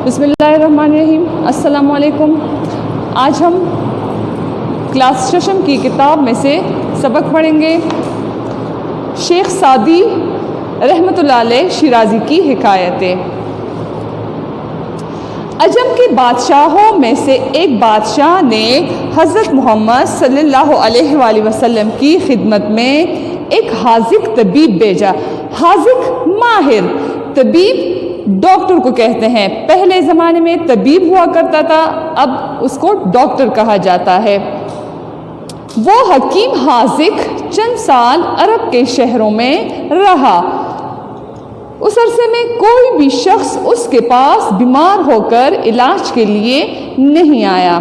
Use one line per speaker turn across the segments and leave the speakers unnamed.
بسم اللہ الرحمن الرحیم. السلام علیکم. آج ہم کلاس ششم کی کتاب میں سے سبق پڑھیں گے. شیخ سعدی رحمۃ اللہ علیہ شیرازی کی حکایتیں. عجم کے بادشاہوں میں سے ایک بادشاہ نے حضرت محمد صلی اللہ علیہ وآلہ وسلم کی خدمت میں ایک حاذق طبیب بھیجا. حاذق ماہر طبیب ڈاکٹر کو کہتے ہیں. پہلے زمانے میں طبیب ہوا کرتا تھا، اب اس کو ڈاکٹر کہا جاتا ہے. وہ حکیم حاذق چند سال عرب کے شہروں میں رہا. اس عرصے میں کوئی بھی شخص اس کے پاس بیمار ہو کر علاج کے لیے نہیں آیا.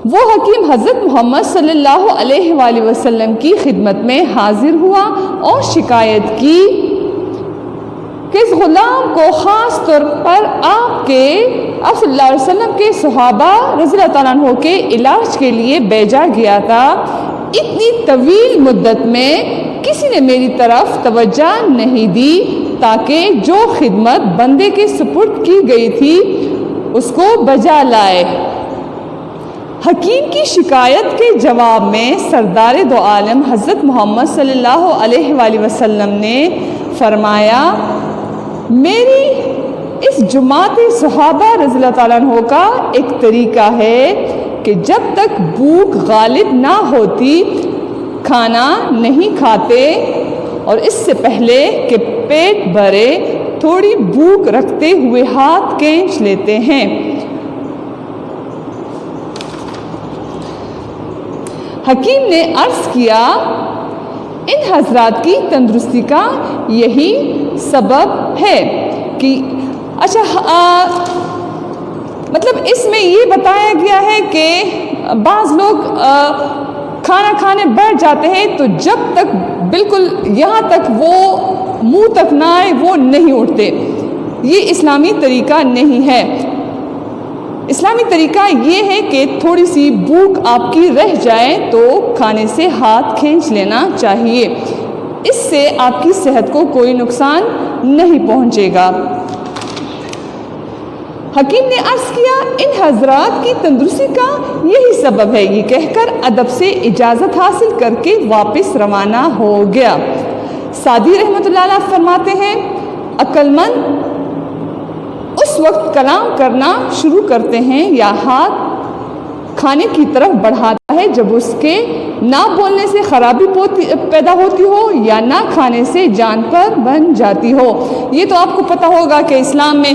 وہ حکیم حضرت محمد صلی اللہ علیہ وآلہ وسلم کی خدمت میں حاضر ہوا اور شکایت کی کہ اس غلام کو خاص طور پر آپ صلی اللہ علیہ وسلم کے صحابہ رضی اللہ تعالیٰ عنہ کے علاج کے لیے بھیجا گیا تھا. اتنی طویل مدت میں کسی نے میری طرف توجہ نہیں دی تاکہ جو خدمت بندے کے سپرد کی گئی تھی اس کو بجا لائے. حکیم کی شکایت کے جواب میں سردار دو عالم حضرت محمد صلی اللہ علیہ وآلہ وسلم نے فرمایا، میری اس جماعت صحابہ رضی اللہ تعالیٰ عنہ کا ایک طریقہ ہے کہ جب تک بھوک غالب نہ ہوتی کھانا نہیں کھاتے، اور اس سے پہلے کہ پیٹ بھرے تھوڑی بھوک رکھتے ہوئے ہاتھ کھینچ لیتے ہیں. حکیم نے عرض کیا، ان حضرات کی تندرستی کا یہی سبب ہے کہ مطلب اس میں یہ بتایا گیا ہے کہ بعض لوگ کھانا کھانے بیٹھ جاتے ہیں تو جب تک بالکل یہاں تک وہ منہ تک نہ آئے وہ نہیں اٹھتے. یہ اسلامی طریقہ نہیں ہے. اسلامی طریقہ یہ ہے کہ تھوڑی سی بھوک آپ کی رہ جائے تو کھانے سے ہاتھ کھینچ لینا چاہیے. اس سے آپ کی صحت کو کوئی نقصان نہیں پہنچے گا. حکیم نے عرض کیا، ان حضرات کی تندرستی کا یہی سبب ہے. یہ کہہ کر ادب سے اجازت حاصل کر کے واپس روانہ ہو گیا. سعدی رحمۃ اللہ علیہ فرماتے ہیں، عقل مند اس وقت کلام کرنا شروع کرتے ہیں یا ہاتھ کھانے کی طرف بڑھاتا ہے جب اس کے نہ بولنے سے خرابی پیدا ہوتی ہو یا نہ کھانے سے جان پر بن جاتی ہو. یہ تو آپ کو پتہ ہوگا کہ اسلام میں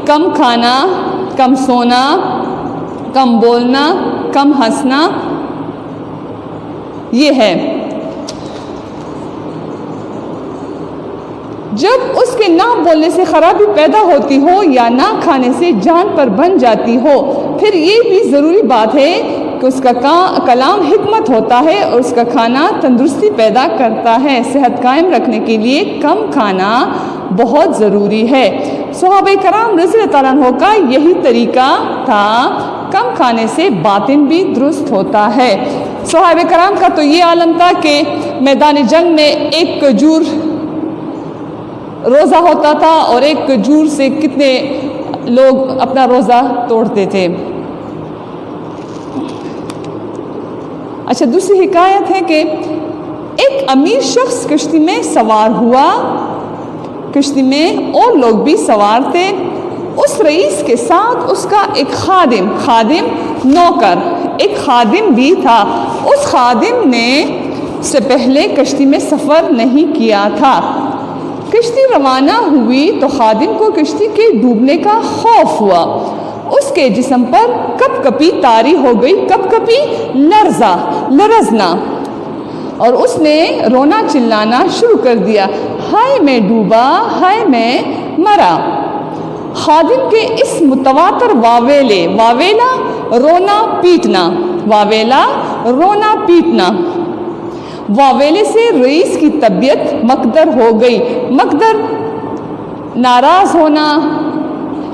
کم کھانا، کم سونا، کم بولنا، کم ہنسنا یہ ہے. جب اس کے نہ بولنے سے خرابی پیدا ہوتی ہو یا نہ کھانے سے جان پر بن جاتی ہو، پھر یہ بھی ضروری بات ہے کہ اس کا کلام حکمت ہوتا ہے اور اس کا کھانا تندرستی پیدا کرتا ہے. صحت قائم رکھنے کے لیے کم کھانا بہت ضروری ہے. صحابہ کرام رضی اللہ تعالیٰ عنہ کا یہی طریقہ تھا. کم کھانے سے باطن بھی درست ہوتا ہے. صحابہ کرام کا تو یہ عالم تھا کہ میدان جنگ میں ایک کھجور روزہ ہوتا تھا اور ایک کھجور سے کتنے لوگ اپنا روزہ توڑتے تھے. اچھا، دوسری حکایت ہے کہ ایک امیر شخص کشتی میں سوار ہوا. کشتی میں اور لوگ بھی سوار تھے. اس رئیس کے ساتھ اس کا ایک خادم نوکر ایک خادم بھی تھا. اس خادم نے سے پہلے کشتی میں سفر نہیں کیا تھا. کشتی روانہ ہوئی تو خادم کو کشتی کے ڈوبنے کا خوف ہوا. اس کے جسم پر کپ کپی طاری ہو گئی، کپ کپی لرزنا، اور اس نے رونا چلانا شروع کر دیا، ہائے میں ڈوبا، ہائے میں مرا. خادم کے اس متواتر واویلا رونا پیٹنا واویلے سے رئیس کی طبیعت مکدر ہو گئی. مکدر ناراض ہونا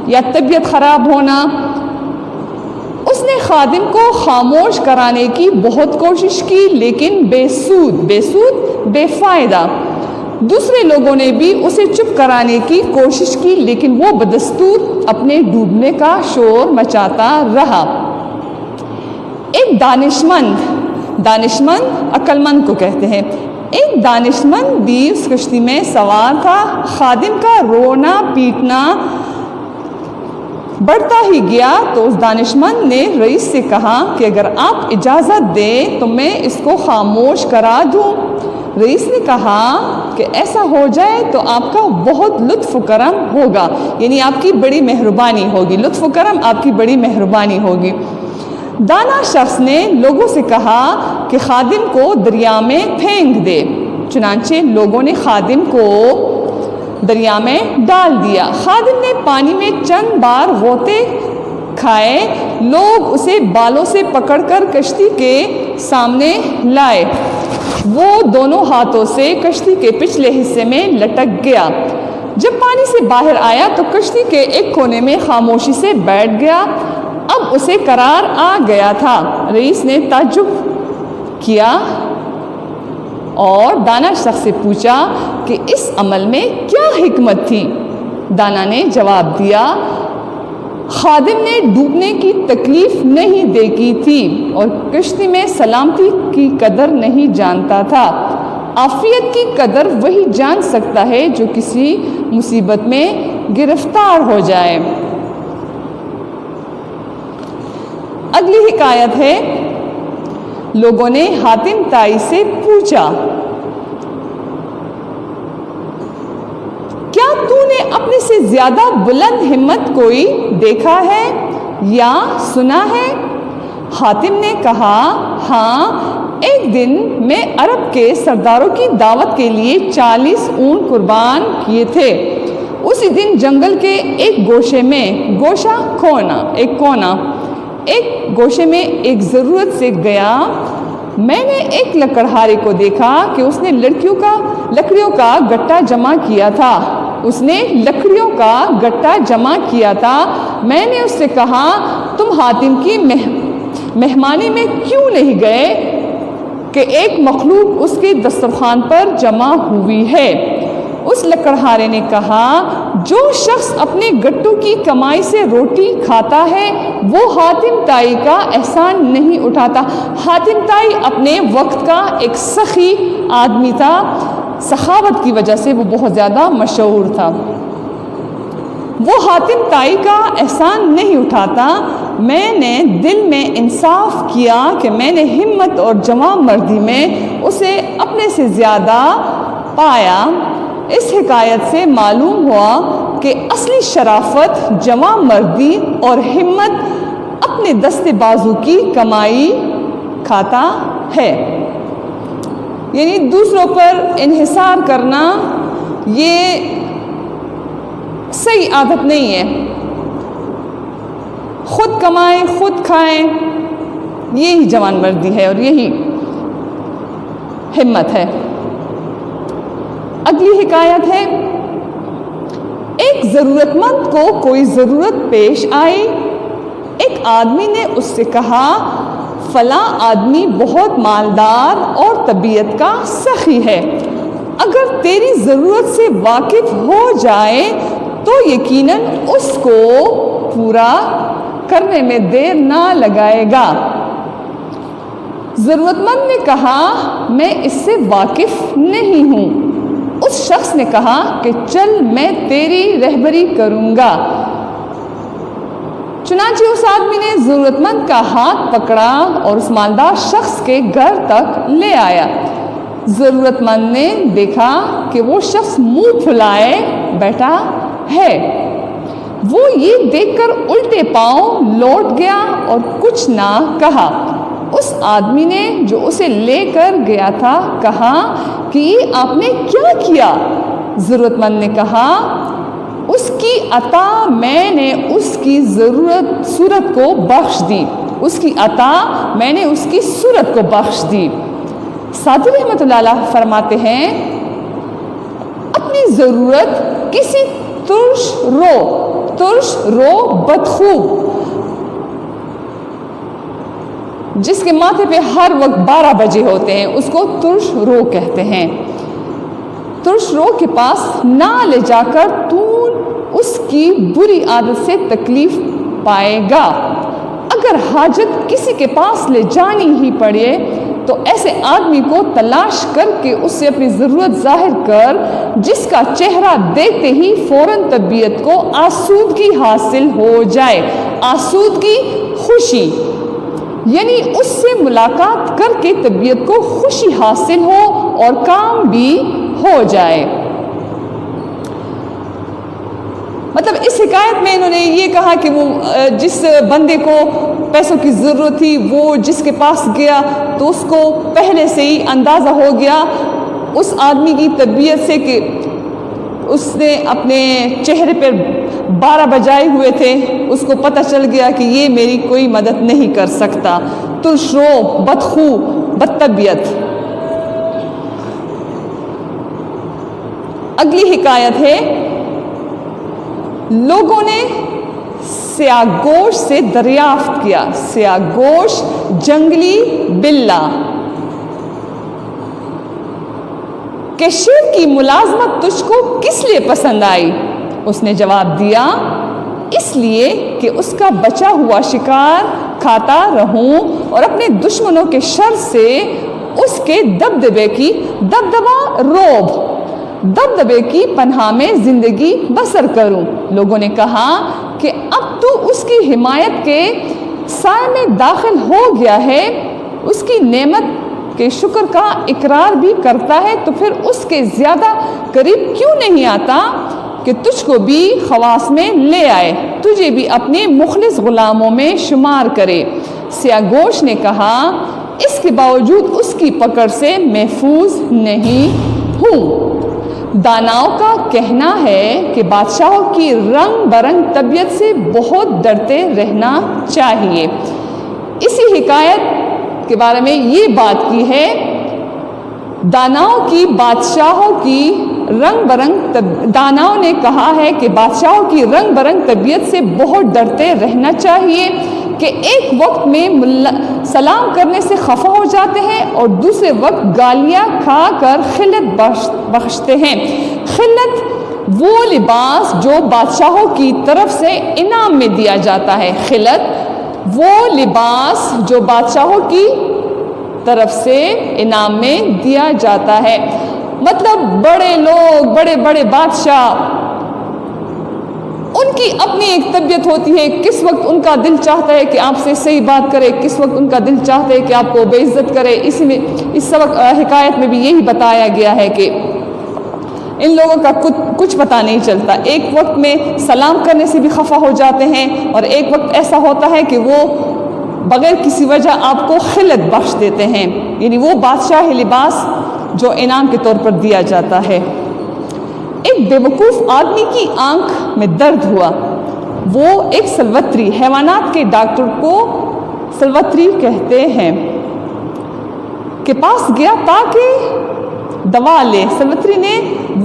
یا طبیعت خراب ہونا. اس نے خادم کو خاموش کرانے کی بہت کوشش کی لیکن بے سود بے فائدہ. دوسرے لوگوں نے بھی اسے چپ کرانے کی کوشش کی، لیکن وہ بدستور اپنے ڈوبنے کا شور مچاتا رہا۔ ایک دانشمند عقل مند کو کہتے ہیں، ایک دانشمند بھی اس کشتی میں سوار تھا۔ خادم کا رونا پیٹنا بڑھتا ہی گیا تو اس دانشمند نے رئیس سے کہا کہ اگر آپ اجازت دیں تو میں اس کو خاموش کرا دوں۔ رئیس نے کہا کہ ایسا ہو جائے تو آپ کا بہت لطف و کرم ہوگا، یعنی آپ کی بڑی مہربانی ہوگی، لطف و کرم آپ کی بڑی مہربانی ہوگی۔ دانا شخص نے لوگوں سے کہا کہ خادم کو دریا میں پھینک دے، چنانچہ لوگوں نے خادم کو دریا میں ڈال دیا۔ خادم نے پانی میں چند بار غوطے کھائے، لوگ اسے بالوں سے پکڑ کر کشتی کے سامنے لائے، وہ دونوں ہاتھوں سے کشتی کے پچھلے حصے میں لٹک گیا۔ جب پانی سے باہر آیا تو کشتی کے ایک کونے میں خاموشی سے بیٹھ گیا، اب اسے قرار آ گیا تھا۔ رئیس نے تعجب کیا اور دانا شخص سے پوچھا کہ اس عمل میں کیا حکمت تھی؟ دانا نے جواب دیا، خادم نے ڈوبنے کی تکلیف نہیں دیکھی تھی اور کشتی میں سلامتی کی قدر نہیں جانتا تھا۔ عافیت کی قدر وہی جان سکتا ہے جو کسی مصیبت میں گرفتار ہو جائے۔ اگلی حکایت ہے، لوگوں نے حاتم طائی سے پوچھا، کیا تو نے اپنے سے زیادہ بلند ہمت کوئی دیکھا ہے یا سنا ہے؟ حاتم نے کہا، ہاں، ایک دن میں عرب کے سرداروں کی دعوت کے لیے 40 اونٹ قربان کیے تھے۔ اسی دن جنگل کے ایک گوشے میں ایک گوشے میں ایک ضرورت سے گیا۔ میں نے ایک لکڑہارے کو دیکھا کہ اس نے لکڑیوں کا گٹا جمع کیا تھا۔ میں نے اس سے کہا، تم حاتم کی مہمانی میں کیوں نہیں گئے کہ ایک مخلوق اس کے دسترخوان پر جمع ہوئی ہے؟ اس لکڑہارے نے کہا، جو شخص اپنے گٹوں کی کمائی سے روٹی کھاتا ہے وہ حاتم طائی کا احسان نہیں اٹھاتا۔ حاتم طائی اپنے وقت کا ایک سخی آدمی تھا، سخاوت کی وجہ سے وہ بہت زیادہ مشہور تھا۔ وہ حاتم طائی کا احسان نہیں اٹھاتا۔ میں نے دل میں انصاف کیا کہ میں نے ہمت اور جواں مردی میں اسے اپنے سے زیادہ پایا۔ اس حکایت سے معلوم ہوا کہ اصلی شرافت جواں مردی اور ہمت اپنے دست بازو کی کمائی کھاتا ہے، یعنی دوسروں پر انحصار کرنا یہ صحیح عادت نہیں ہے۔ خود کمائیں خود کھائیں، یہی جوان مردی ہے اور یہی ہمت ہے۔ اگلی حکایت ہے، ایک ضرورت مند کو کوئی ضرورت پیش آئی۔ ایک آدمی نے اس سے کہا، فلاں آدمی بہت مالدار اور طبیعت کا سخی ہے، اگر تیری ضرورت سے واقف ہو جائے تو یقیناً اس کو پورا کرنے میں دیر نہ لگائے گا۔ ضرورت مند نے کہا، میں اس سے واقف نہیں ہوں۔ اس شخص نے کہا کہ چل میں تیری رہبری کروں گا۔ چنانچہ اس آدمی نے ضرورت مند کا ہاتھ پکڑا اور اس مالدار شخص کے گھر تک لے آیا۔ ضرورت مند نے دیکھا کہ وہ شخص منہ پھلائے بیٹھا ہے۔ وہ یہ دیکھ کر الٹے پاؤں لوٹ گیا اور کچھ نہ کہا۔ اس آدمی نے جو اسے لے کر گیا تھا کہا کہ یہ آپ نے کیا کیا؟ ضرورت مند نے کہا، اس کی عطا میں نے اس کی صورت کو بخش دی۔ اس کی عطا میں نے اس کی صورت کو بخش دی۔ سعدی رحمۃ اللہ علیہ فرماتے ہیں، اپنی ضرورت کسی ترش رو بدخوب جس کے ماتھے پہ ہر وقت 12 بجے ہوتے ہیں، اس کو ترش رو کہتے ہیں۔ ترش رو کے پاس نہ لے جا کر تو اس کی بری عادت سے تکلیف پائے گا۔ اگر حاجت کسی کے پاس لے جانی ہی پڑے تو ایسے آدمی کو تلاش کر کے اس سے اپنی ضرورت ظاہر کر، جس کا چہرہ دیکھتے ہی فوراً طبیعت کو آسودگی حاصل ہو جائے۔ آسودگی، خوشی، یعنی اس سے ملاقات کر کے طبیعت کو خوشی حاصل ہو اور کام بھی ہو جائے۔ مطلب اس حکایت میں انہوں نے یہ کہا کہ وہ جس بندے کو پیسوں کی ضرورت تھی وہ جس کے پاس گیا تو اس کو پہلے سے ہی اندازہ ہو گیا اس آدمی کی طبیعت سے کہ اس نے اپنے چہرے پر 12 بجائے ہوئے تھے، اس کو پتہ چل گیا کہ یہ میری کوئی مدد نہیں کر سکتا، ترش رو، بدخو، بدطبیعت۔ اگلی حکایت ہے، لوگوں نے سیاہ گوش سے دریافت کیا، سیاہ گوش جنگلی بلّا، کہ شیر کی ملازمت تجھ کو کس لیے پسند آئی؟ اس نے جواب دیا، اس لیے کہ اس کا بچا ہوا شکار کھاتا رہوں اور اپنے دشمنوں کے شر سے اس کے دبدبے کی پناہ میں زندگی بسر کروں۔ لوگوں نے کہا کہ اب تو اس کی حمایت کے سائے میں داخل ہو گیا ہے، اس کی نعمت کے شکر کا اقرار بھی کرتا ہے، تو پھر اس کے زیادہ قریب کیوں نہیں آتا کہ تجھ کو بھی خواص میں لے آئے، تجھے بھی اپنے مخلص غلاموں میں شمار کرے۔ سیاہ گوش نے کہا، اس کے باوجود اس کی پکڑ سے محفوظ نہیں ہوں۔ داناؤں کا کہنا ہے کہ بادشاہوں کی رنگ برنگ طبیعت سے بہت ڈرتے رہنا چاہیے۔ اسی حکایت کے بارے میں یہ بات کی ہے، داناؤں نے کہا ہے کہ بادشاہوں کی رنگ برنگ طبیعت سے بہت ڈرتے رہنا چاہیے کہ ایک وقت میں سلام کرنے سے خفا ہو جاتے ہیں اور دوسرے وقت گالیاں کھا کر خلت بخشتے ہیں۔ خلت وہ لباس جو بادشاہوں کی طرف سے انعام میں دیا جاتا ہے، خلت وہ لباس جو بادشاہوں کی طرف سے انعام میں دیا جاتا ہے۔ مطلب بڑے لوگ، بڑے بڑے بادشاہ، ان کی اپنی ایک طبیعت ہوتی ہے، کس وقت ان کا دل چاہتا ہے کہ آپ سے صحیح بات کرے، کس وقت ان کا دل چاہتا ہے کہ آپ کو بے عزت کرے۔ اس سبق حکایت میں بھی یہی بتایا گیا ہے کہ ان لوگوں کا کچھ پتہ نہیں چلتا، ایک وقت میں سلام کرنے سے بھی خفا ہو جاتے ہیں اور ایک وقت ایسا ہوتا ہے کہ وہ بغیر کسی وجہ آپ کو خلت بخش دیتے ہیں، یعنی وہ بادشاہی لباس جو انعام کے طور پر دیا جاتا ہے۔ ایک بے وقوف آدمی کی آنکھ میں درد ہوا، وہ ایک سلوتری، حیوانات کے ڈاکٹر کو سلوتری کہتے ہیں، کے پاس گیا تاکہ دوا لے۔ سلوتری نے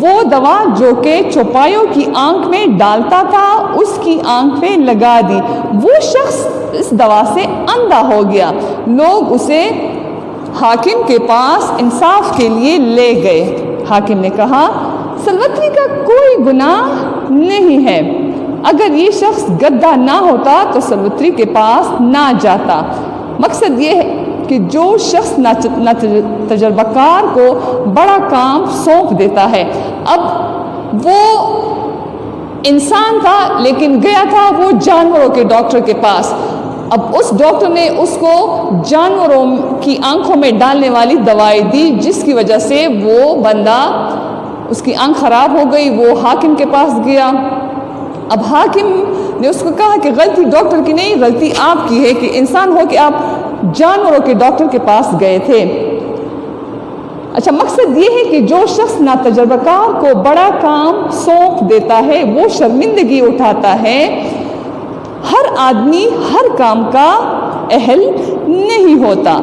وہ دوا جو کہ چوپایوں کی آنکھ میں ڈالتا تھا اس کی آنکھ پہ لگا دی، وہ شخص اس دوا سے اندھا ہو گیا۔ لوگ اسے حاکم کے پاس انصاف کے لیے لے گئے۔ حاکم نے کہا، سلوتری کا کوئی گناہ نہیں ہے، اگر یہ شخص گدھا نہ ہوتا تو سلوتری کے پاس نہ جاتا۔ مقصد یہ ہے کہ جو شخص نہ تجربہ کار کو بڑا کام سونپ دیتا ہے، اب وہ انسان تھا لیکن گیا تھا وہ جانوروں کے ڈاکٹر کے پاس، اب اس ڈاکٹر نے اس کو جانوروں کی آنکھوں میں ڈالنے والی دوائی دی، جس کی وجہ سے وہ بندہ، اس کی آنکھ خراب ہو گئی، وہ حاکم کے پاس گیا۔ اب حاکم نے اس کو کہا کہ غلطی ڈاکٹر کی نہیں، غلطی آپ کی ہے کہ انسان ہو کہ آپ جانوروں کے ڈاکٹر کے پاس گئے تھے۔ اچھا، مقصد یہ ہے کہ جو شخص ناتجربہ کار کو بڑا کام سونپ دیتا ہے وہ شرمندگی اٹھاتا ہے۔ ہر آدمی ہر کام کا اہل نہیں ہوتا،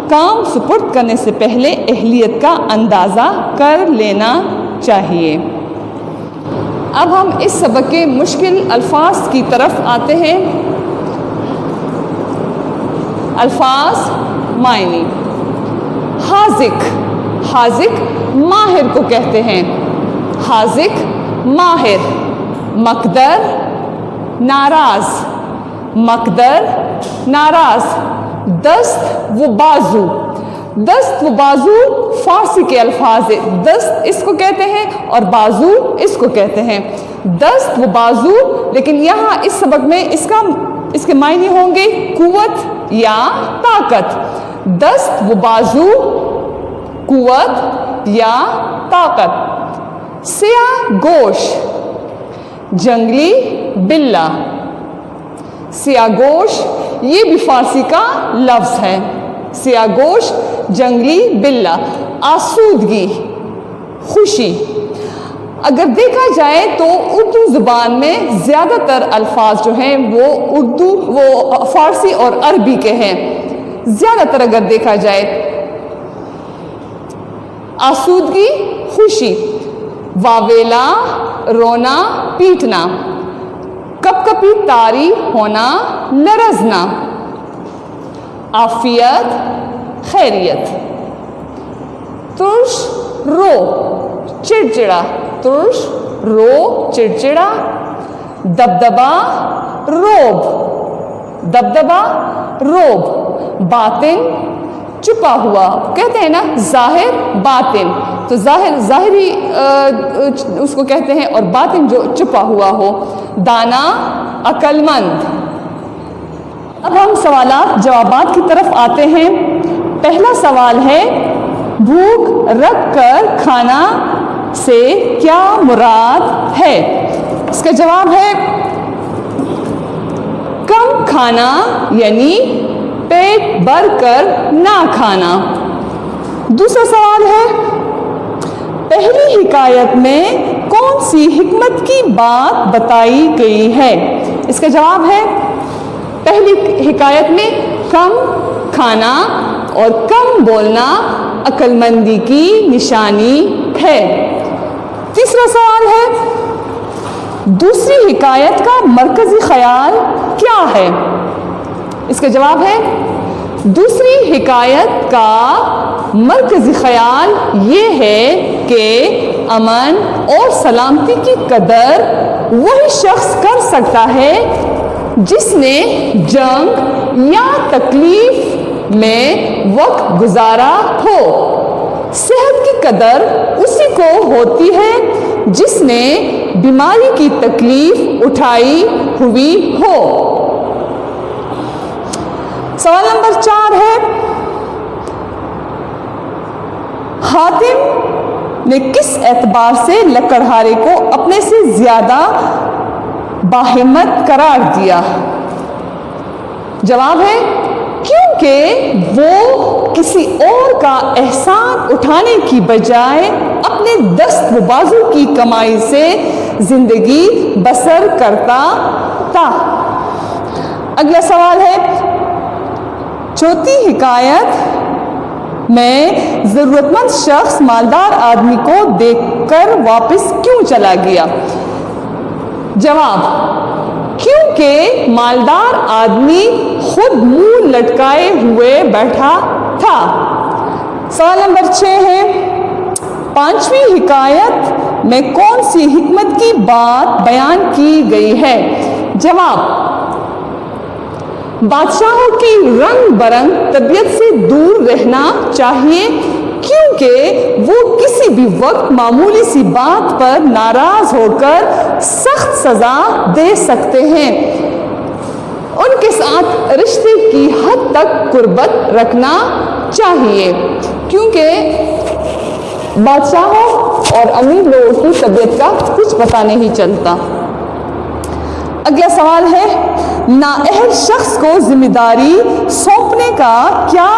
کام سپرد کرنے سے پہلے اہلیت کا اندازہ کر لینا چاہیے۔ اب ہم اس سبق کے مشکل الفاظ کی طرف آتے ہیں۔ الفاظ معنی۔ حاذق، حاذق ماہر کو کہتے ہیں۔ حاذق ماہر، مقدر ناراض، مقدر ناراض، دست و بازو، دست و بازو فارسی کے الفاظ ہے، دست اس کو کہتے ہیں اور بازو اس کو کہتے ہیں، دست و بازو، لیکن یہاں اس سبق میں اس کے معنی ہوں گے قوت یا طاقت، دست و بازو قوت یا طاقت، سیاہ گوش جنگلی بلہ، سیاہ گوش یہ بھی فارسی کا لفظ ہے، سیاہ گوش جنگلی بلہ، آسودگی خوشی۔ اگر دیکھا جائے تو اردو زبان میں زیادہ تر الفاظ جو ہیں وہ فارسی اور عربی کے ہیں، زیادہ تر اگر دیکھا جائے، آسودگی خوشی، واویلا رونا پیٹنا، کپ کپی طاری ہونا لرزنا، عافیت خیریت، ترش رو چڑچڑا، ترش رو چڑچڑا، دبدبا روب، دبدبا روب، باطن چھپا ہوا، کہتے ہیں نا ظاہر باطن، تو ظاہری اس کو کہتے ہیں اور باطن جو چھپا ہوا ہو، دانا عقل مند۔ اب ہم سوالات جوابات کی طرف آتے ہیں۔ پہلا سوال ہے بھوک رکھ کر کھانا سے کیا مراد ہے؟ اس کا جواب ہے کم کھانا یعنی پیٹ بھر کر نہ کھانا۔ دوسرا سوال ہے پہلی حکایت میں کون سی حکمت کی بات بتائی گئی ہے؟ اس کا جواب ہے پہلی حکایت میں کم کھانا اور کم بولنا عقل مندی کی نشانی ہے۔ تیسرا سوال ہے دوسری حکایت کا مرکزی خیال کیا ہے؟ اس کا جواب ہے دوسری حکایت کا مرکزی خیال یہ ہے کہ امن اور سلامتی کی قدر وہی شخص کر سکتا ہے جس نے جنگ یا تکلیف میں وقت گزارا ہو۔ صحت کی قدر اسی کو ہوتی ہے جس نے بیماری کی تکلیف اٹھائی ہوئی ہو۔ سوال نمبر 4 ہے حاتم نے کس اعتبار سے لکڑہارے کو اپنے سے زیادہ باہمت قرار دیا؟ جواب ہے کیونکہ وہ کسی اور کا احسان اٹھانے کی بجائے اپنے دست و بازو کی کمائی سے زندگی بسر کرتا تھا۔ اگلا سوال ہے چوتھی حکایت میں ضرورت مند شخص مالدار آدمی کو دیکھ کر واپس کیوں چلا گیا؟ جواب کیونکہ مالدار آدمی خود منہ لٹکائے ہوئے بیٹھا تھا۔ سوال نمبر 6 ہے پانچویں حکایت میں کون سی حکمت کی بات بیان کی گئی ہے؟ جواب بادشاہوں کی رنگ برنگ طبیعت سے دور رہنا چاہیے کیونکہ وہ کسی بھی وقت معمولی سی بات پر ناراض ہو کر سخت سزا دے سکتے ہیں۔ ان کے ساتھ رشتے کی حد تک قربت رکھنا چاہیے کیونکہ بادشاہوں اور امیر لوگوں کی طبیعت کا کچھ پتہ نہیں چلتا۔ اگلا سوال ہے نااہل شخص کو ذمہ داری سونپنے کا کیا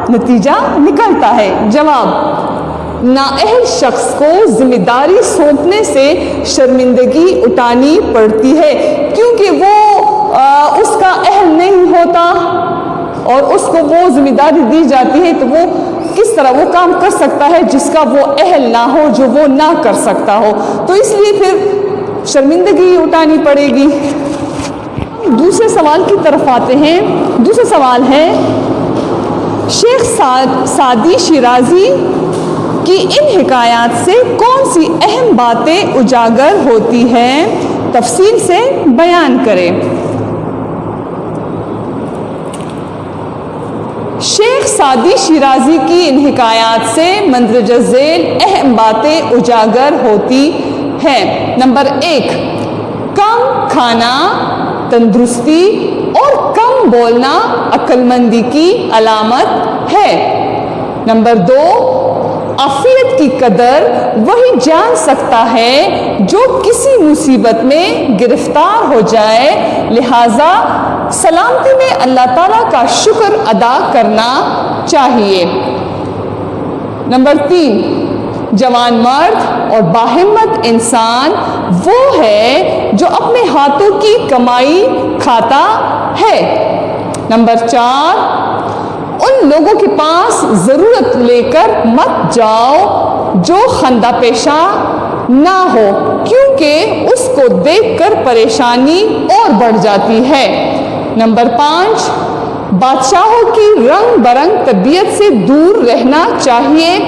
نتیجہ نکلتا ہے؟ جواب نااہل شخص کو ذمہ داری سونپنے سے شرمندگی اٹھانی پڑتی ہے کیونکہ وہ اس کا اہل نہیں ہوتا اور اس کو وہ ذمہ داری دی جاتی ہے تو وہ کس طرح وہ کام کر سکتا ہے جس کا وہ اہل نہ ہو، جو وہ نہ کر سکتا ہو، تو اس لیے پھر شرمندگی اٹھانی پڑے گی۔ دوسرے سوال کی طرف آتے ہیں۔ دوسرا سوال ہے شیخ سعدی شیرازی کہ ان حکایات سے کون سی اہم باتیں اجاگر ہوتی ہیں، تفصیل سے بیان کریں۔ شیخ سعدی شیرازی کی ان حکایات سے مندرجہ ذیل اہم باتیں اجاگر ہوتی ہیں۔ نمبر 1، کم کھانا تندرستی اور کم بولنا عقل مندی کی علامت ہے۔ نمبر 2، عافیت کی قدر وہی جان سکتا ہے جو کسی مصیبت میں گرفتار ہو جائے، لہذا سلامتی میں اللہ تعالیٰ کا شکر ادا کرنا چاہیے۔ نمبر 3، جوان مرد اور باہمت انسان وہ ہے جو اپنے ہاتھوں کی کمائی کھاتا ہے۔ نمبر 4، ان لوگوں کے پاس ضرورت لے کر مت جاؤ جو خندہ پیشہ نہ ہو، کیونکہ اس کو دیکھ کر پریشانی اور بڑھ جاتی ہے۔ نمبر 5، بادشاہوں کی رنگ برنگ طبیعت سے دور رہنا چاہیے،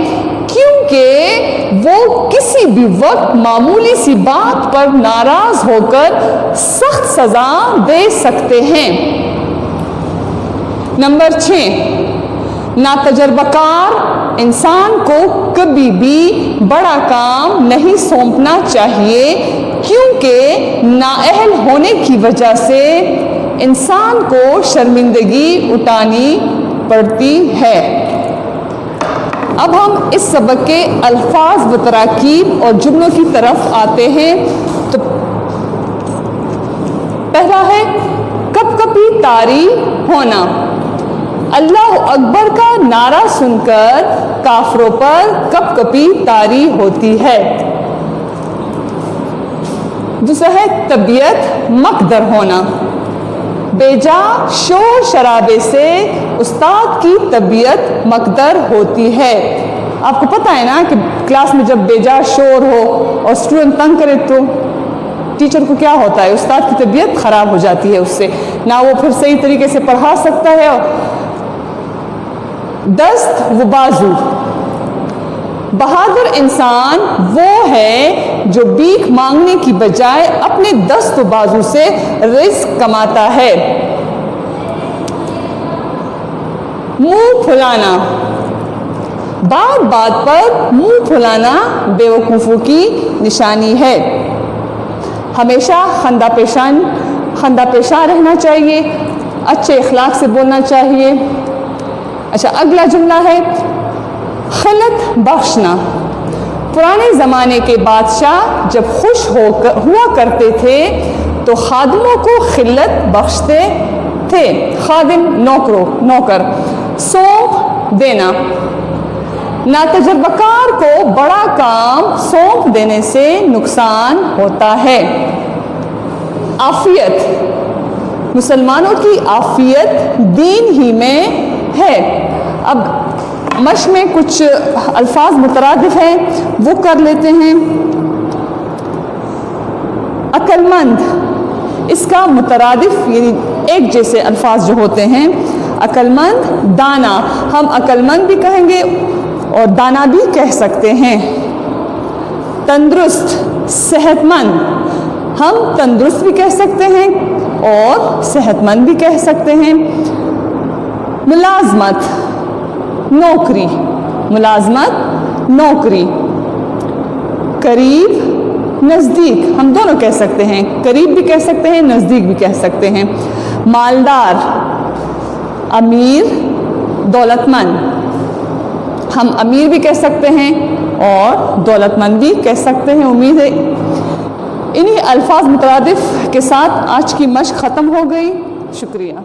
کیونکہ وہ کسی بھی وقت معمولی سی بات پر ناراض ہو کر سخت سزا دے سکتے ہیں۔ نمبر 6، ناتجربہ کار انسان کو کبھی بھی بڑا کام نہیں سونپنا چاہیے، کیونکہ نااہل ہونے کی وجہ سے انسان کو شرمندگی اٹھانی پڑتی ہے۔ اب ہم اس سبق کے الفاظ و تراکیب اور جملوں کی طرف آتے ہیں۔ تو پہلا ہے کپ کپی طاری ہونا۔ اللہ اکبر کا نعرہ سن کر کافروں پر کپ کپی طاری ہوتی ہے۔ دوسرا ہے طبیعت مکدر ہونا۔ بیجا شور شرابے سے استاد کی طبیعت مکدر ہوتی ہے۔ آپ کو پتہ ہے نا کہ کلاس میں جب بیجا شور ہو اور اسٹوڈنٹ تنگ کرے تو ٹیچر کو کیا ہوتا ہے، استاد کی طبیعت خراب ہو جاتی ہے، اس سے نہ وہ پھر صحیح طریقے سے پڑھا سکتا ہے۔ دست و بازو، بہادر انسان وہ ہے جو بھیک مانگنے کی بجائے اپنے دست و بازو سے رزق کماتا ہے۔ منہ پھلانا، بات بات پر منہ پھلانا بے وقوفوں کی نشانی ہے۔ ہمیشہ خندہ پیشہ رہنا چاہیے، اچھے اخلاق سے بولنا چاہیے۔ اچھا، اگلا جملہ ہے خلت بخشنا۔ پرانے زمانے کے بادشاہ جب خوش ہوا کرتے تھے تو خادموں کو خلت بخشتے تھے۔ خادم نوکر، سونپ دینا۔ ناتجربہ کار کو بڑا کام سونپ دینے سے نقصان ہوتا ہے۔ عافیت، مسلمانوں کی عافیت دین ہی میں ہے۔ اب مشق میں کچھ الفاظ مترادف ہیں، وہ کر لیتے ہیں۔ عقل مند، اس کا مترادف یعنی ایک جیسے الفاظ جو ہوتے ہیں، عقل مند، دانا، ہم عقل مند بھی کہیں گے اور دانا بھی کہہ سکتے ہیں۔ تندرست، صحت مند، ہم تندرست بھی کہہ سکتے ہیں اور صحت مند بھی کہہ سکتے ہیں۔ ملازمت، نوکری، ملازمت نوکری۔ قریب، نزدیک، ہم دونوں کہہ سکتے ہیں، قریب بھی کہہ سکتے ہیں، نزدیک بھی کہہ سکتے ہیں۔ مالدار، امیر، دولت مند، ہم امیر بھی کہہ سکتے ہیں اور دولت مند بھی کہہ سکتے ہیں۔ امید ہے انہی الفاظ مترادف کے ساتھ آج کی مشق ختم ہو گئی۔ شکریہ۔